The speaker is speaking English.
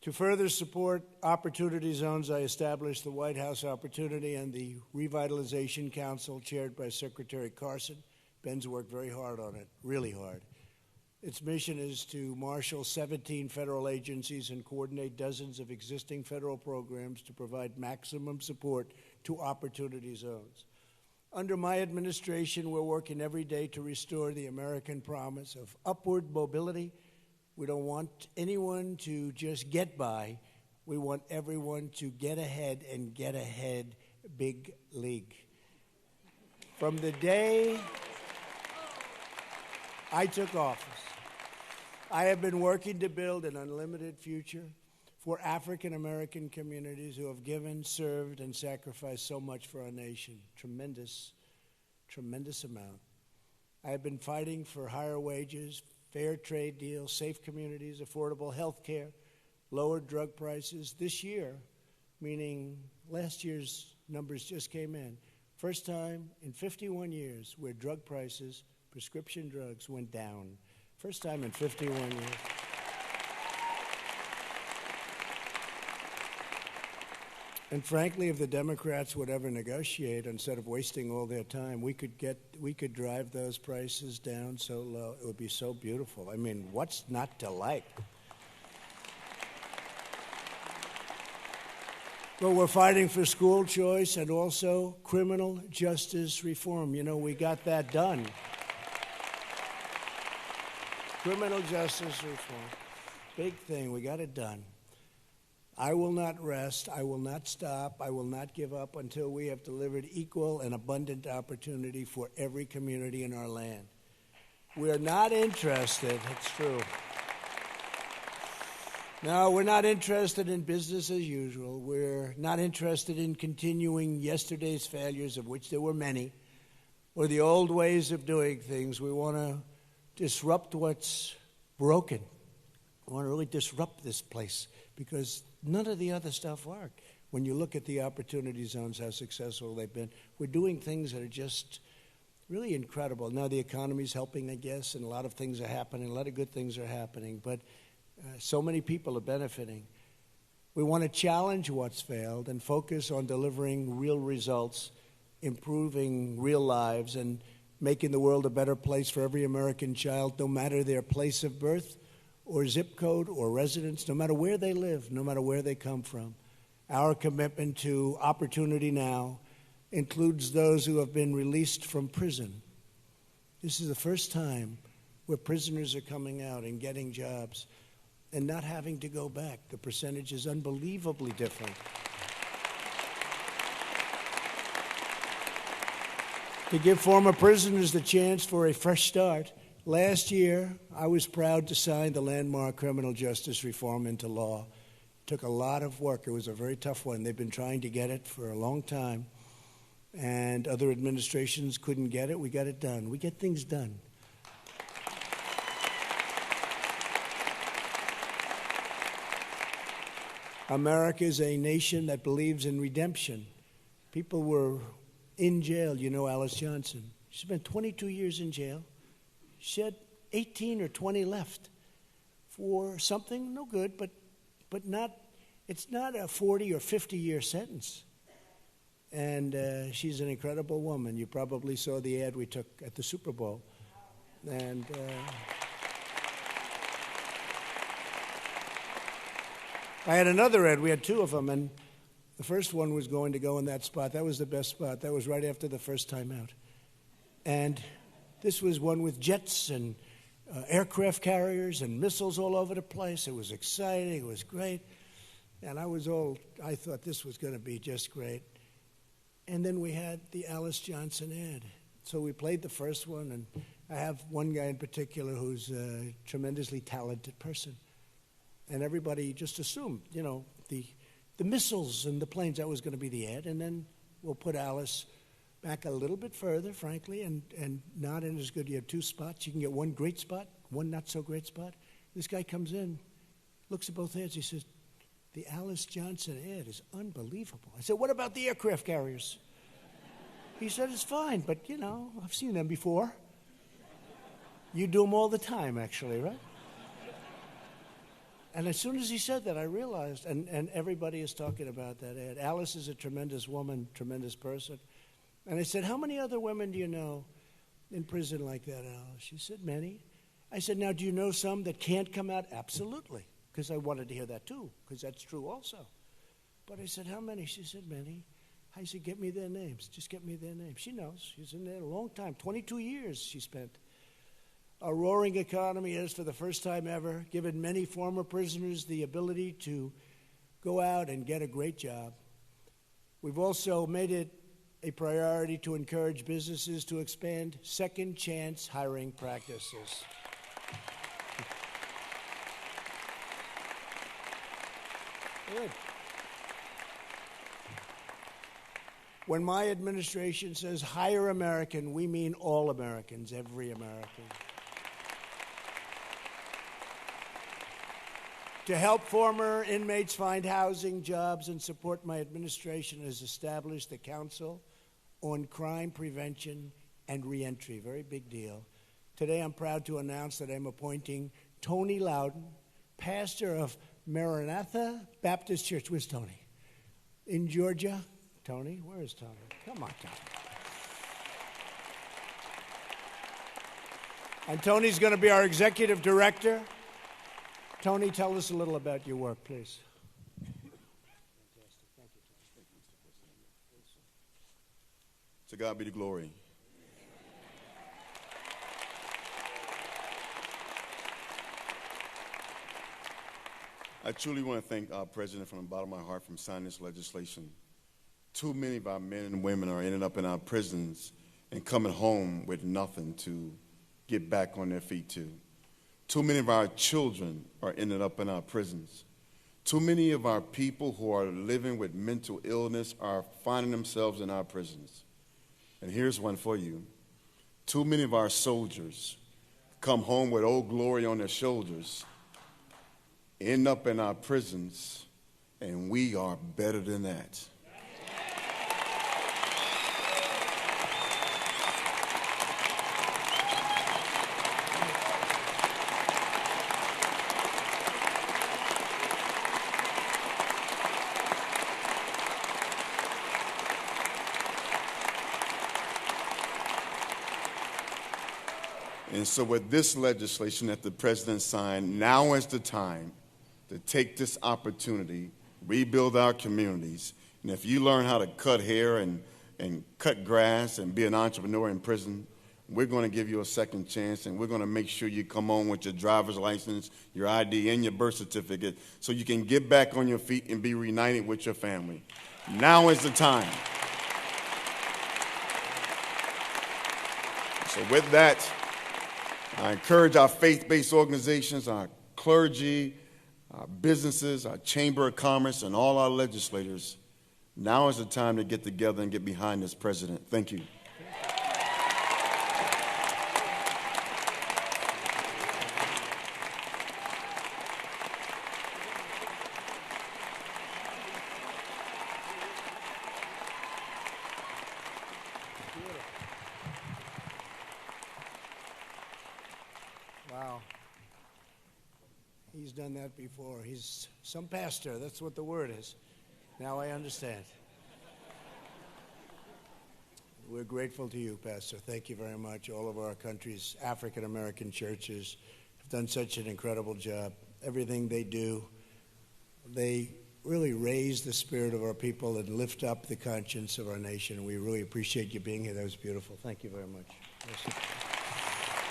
To further support opportunity zones, I established the White House Opportunity and the Revitalization Council, chaired by Secretary Carson. Ben's worked very hard on it, really hard. Its mission is to marshal 17 federal agencies and coordinate dozens of existing federal programs to provide maximum support to opportunity zones. Under my administration, we're working every day to restore the American promise of upward mobility. We don't want anyone to just get by. We want everyone to get ahead, and get ahead big league. From the day I took office, I have been working to build an unlimited future for African American communities who have given, served, and sacrificed so much for our nation. Tremendous, tremendous amount. I have been fighting for higher wages, fair trade deals, safe communities, affordable health care, lower drug prices. This year, meaning last year's numbers just came in, first time in 51 years where drug prices, prescription drugs, went down. First time in 51 years. And frankly, if the Democrats would ever negotiate, instead of wasting all their time, we could drive those prices down so low. It would be so beautiful. I mean, what's not to like? But we're fighting for school choice and also criminal justice reform. You know, we got that done. Criminal justice reform. Big thing. We got it done. I will not rest. I will not stop. I will not give up until we have delivered equal and abundant opportunity for every community in our land. We are not interested. It's true. No, we're not interested in business as usual. We're not interested in continuing yesterday's failures, of which there were many, or the old ways of doing things. We want to disrupt what's broken. We want to really disrupt this place because none of the other stuff worked. When you look at the opportunity zones, how successful they've been, we're doing things that are just really incredible. Now the economy's helping, I guess, and a lot of things are happening. A lot of good things are happening, but so many people are benefiting. We want to challenge what's failed and focus on delivering real results, improving real lives, and making the world a better place for every American child, no matter their place of birth or zip code or residence, no matter where they live, no matter where they come from. Our commitment to Opportunity Now includes those who have been released from prison. This is the first time where prisoners are coming out and getting jobs and not having to go back. The percentage is unbelievably different. To give former prisoners the chance for a fresh start, last year I was proud to sign the landmark criminal justice reform into law. It took a lot of work. It was a very tough one. They've been trying to get it for a long time, and other administrations couldn't get it. We got it done. We get things done. America is a nation that believes in redemption. People were in jail. You know Alice Johnson. She spent 22 years in jail. She had 18 or 20 left for something no good, but not. It's not a 40 or 50-year sentence. And she's an incredible woman. You probably saw the ad we took at the Super Bowl. And I had another ad. We had two of them, and the first one was going to go in that spot. That was the best spot. That was right after the first time out. And this was one with jets and aircraft carriers and missiles all over the place. It was exciting. It was great. And I thought this was going to be just great. And then we had the Alice Johnson ad. So we played the first one, and I have one guy in particular who's a tremendously talented person. And everybody just assumed, you know, the missiles and the planes, that was going to be the ad. And then we'll put Alice back a little bit further, frankly, and not in as good. You have two spots. You can get one great spot, one not so great spot. This guy comes in, looks at both ads. He says, the Alice Johnson ad is unbelievable. I said, what about the aircraft carriers? He said, it's fine, but, you know, I've seen them before. You do them all the time, actually, right? And as soon as he said that, I realized, and everybody is talking about that ad. Alice is a tremendous woman, tremendous person. And I said, how many other women do you know in prison like that, Alice? She said, many. I said, now, do you know some that can't come out? Absolutely, because I wanted to hear that too, because that's true also. But I said, how many? She said, many. I said, get me their names. Just get me their names. She knows. She's in there a long time. 22 years she spent. A roaring economy has, for the first time ever, given many former prisoners the ability to go out and get a great job. We've also made it a priority to encourage businesses to expand second chance hiring practices. Good. When my administration says hire American, we mean all Americans, every American. To help former inmates find housing, jobs, and support, my administration has established the Council on Crime Prevention and Reentry. Very big deal. Today I'm proud to announce that I'm appointing Tony Lowden, pastor of Maranatha Baptist Church. Where's Tony? In Georgia. Tony? Where is Tony? Come on, Tony. And Tony's going to be our executive director. Tony, tell us a little about your work, please. To God be the glory. I truly want to thank our president from the bottom of my heart for signing this legislation. Too many of our men and women are ending up in our prisons and coming home with nothing to get back on their feet to. Too many of our children are ending up in our prisons. Too many of our people who are living with mental illness are finding themselves in our prisons. And here's one for you. Too many of our soldiers come home with Old Glory on their shoulders, end up in our prisons, and we are better than that. And so with this legislation that the president signed, now is the time to take this opportunity, rebuild our communities. And if you learn how to cut hair and cut grass and be an entrepreneur in prison, we're going to give you a second chance, and we're going to make sure you come home with your driver's license, your ID, and your birth certificate so you can get back on your feet and be reunited with your family. Now is the time. So with that, I encourage our faith-based organizations, our clergy, our businesses, our Chamber of Commerce, and all our legislators. Now is the time to get together and get behind this president. Thank you. Wow. He's done that before. He's some pastor. That's what the word is. Now I understand. We're grateful to you, Pastor. Thank you very much. All of our country's African-American churches have done such an incredible job. Everything they do, they really raise the spirit of our people and lift up the conscience of our nation. We really appreciate you being here. That was beautiful. Thank you very much. Yes.